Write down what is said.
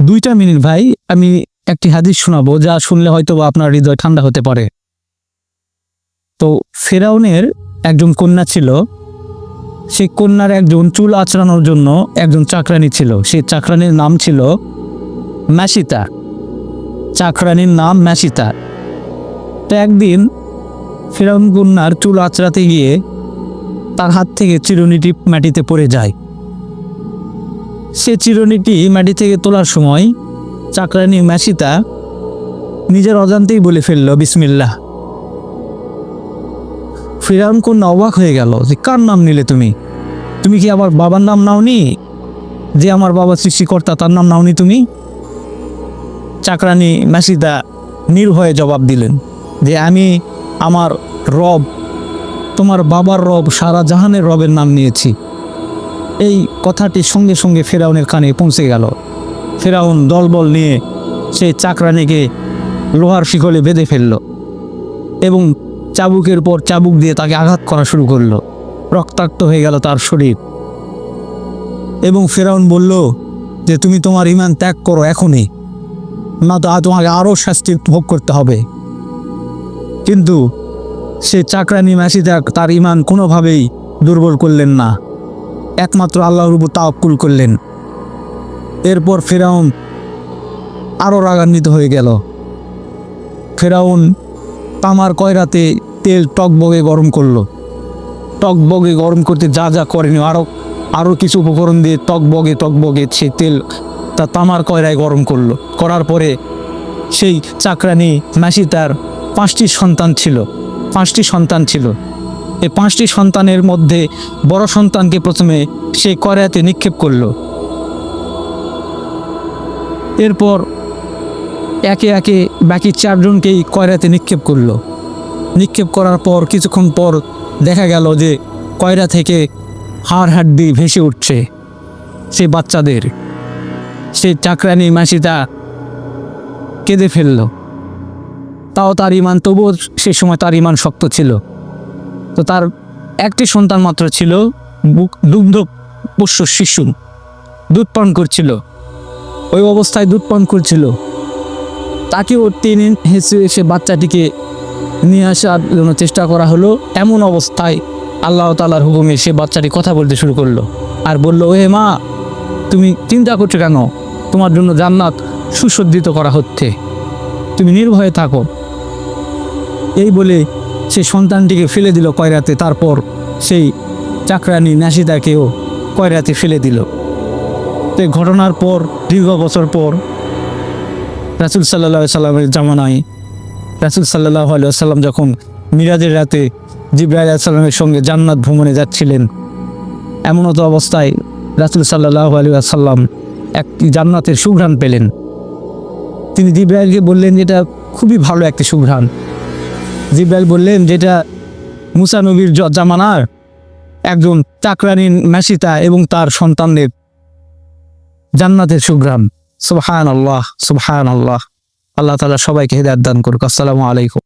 2 minute ভাই, আমি একটি হাদিস শোনাবো যা শুনলে হয়তো আপনার হৃদয় ঠান্ডা হতে পারে। তো ফেরাউনের একজন কন্যা ছিল, সেই কন্যার একজন চুল আঁচড়ানোর জন্য একজন চাকরানী ছিল। সেই চাকরানীর নাম ছিল ম্যাসিতা। চাকরানীর নাম ম্যাসিতা। তো একদিন ফেরাউন কন্যার চুল আঁচড়াতে গিয়ে তার হাত থেকে চিরুনিটি মাটিতে পড়ে যায়। সে চিরুনিটি মাটি থেকে তোলার সময় চাকরানী ম্যাসিতা নিজের অজান্তেই বলে ফেলল বিসমিল্লাহ। ফেরাউন কন্যা অবাক হয়ে গেল যে কার নাম নিলে তুমি? তুমি কি আমার বাবার নাম নাওনি? যে আমার বাবা সৃষ্টিকর্তা তার নাম নাওনি তুমি? চাকরানী ম্যাসিতা নির্ভয়ে জবাব দিলেন যে আমি আমার রব, তোমার বাবার রব, সারা জাহানের রবের নাম নিয়েছি। এই কথাটি সঙ্গে সঙ্গে ফেরাউনের কানে পৌঁছে গেল। ফেরাউন দলবল নিয়ে সেই চাকরানীকে লোহার শিকলে বেঁধে ফেলল এবং চাবুকের পর চাবুক দিয়ে তাকে আঘাত করা শুরু করলো। রক্তাক্ত হয়ে গেল তার শরীর। এবং ফেরাউন বলল যে তুমি তোমার ঈমান ত্যাগ করো এখনই, না তো তোমাকে আরও শাস্তি ভোগ করতে হবে। কিন্তু সে চাকরানী ম্যাসিতা তার ঈমান কোনোভাবেই দুর্বল করলেন না, একমাত্র আল্লাহর উপর তাওয়াক্কুল করলেন। এরপর ফেরাউন আরও রাগান্বিত হয়ে গেল। ফেরাউন তামার কয়রাতে তেল টকবগে গরম করলো। টকবগে গরম করতে যা যা করেনি আরও কিছু উপকরণ দিয়ে টকবগে সে তেল তা তামার কয়রায় গরম করলো। করার পরে সেই চাকরানী ম্যাসিতার 5টি সন্তান ছিল। এই 5টি সন্তানের মধ্যে বড় সন্তানকে প্রথমে সেই কয়রাতে নিক্ষেপ করলো। এরপর একে একে বাকি 4জনকেই কয়রাতে নিক্ষেপ করলো। নিক্ষেপ করার পর কিছুক্ষণ পর দেখা গেল যে কয়রা থেকে হাড়হাড্ডি ভেসে উঠছে সে বাচ্চাদের। সে চাকরানী ম্যাসিতা কেঁদে ফেলল। তাও তার ঈমান, তবুও সে সময় তার ঈমান শক্ত ছিল। তো তার একটি সন্তান মাত্র ছিল, দুগ্ধ পোষ্য শিশু, দুধ পান করছিল। ওই অবস্থায় দুধ পান করছিল। তাকেও টেনে হেসে এসে বাচ্চাটিকে নিয়ে আসার জন্য চেষ্টা করা হলো। এমন অবস্থায় আল্লাহ তাআলার হুকুমে সে বাচ্চাটি কথা বলতে শুরু করলো আর বলল, ওহে মা, তুমি চিন্তা করছো কেন? তোমার জন্য জান্নাত সুসজ্জিত করা হচ্ছে, তুমি নির্ভয়ে থাকো। এই বলে সেই সন্তানটিকে ফেলে দিল কয়রাতে। তারপর সেই চাকরানী ম্যাসিতাকেও কয়রাতে ফেলে দিল। তো এই ঘটনার পর দীর্ঘ বছর পর রাসূল সাল্লাল্লাহু আলাইহি সাল্লামের জামানায় রাসূল সাল্লাল্লাহু আলাইহি সাল্লাম যখন মিরাজের রাতে জিবরাইল আলাইহিস সালামের সঙ্গে জান্নাত ভ্রমণে যাচ্ছিলেন, এমনত অবস্থায় রাসূল সাল্লাল্লাহু আলাইহি সাল্লাম একটি জান্নাতের সুঘ্রাণ পেলেন। তিনি জিবরাইলকে বললেন যেটা খুবই ভালো একটি সুঘ্রাণ। জিবরাইল বললেন যেটা মুসা নবীর জামানার একজন চাকরানী ম্যাসিতা এবং তার সন্তানদের জান্নাতের সুঘ্রাণ। সুবহানাল্লাহ, সুবহানাল্লাহ। আল্লাহ তাআলা সবাইকে হিদায়াত দান করুক। আসসালামু আলাইকুম।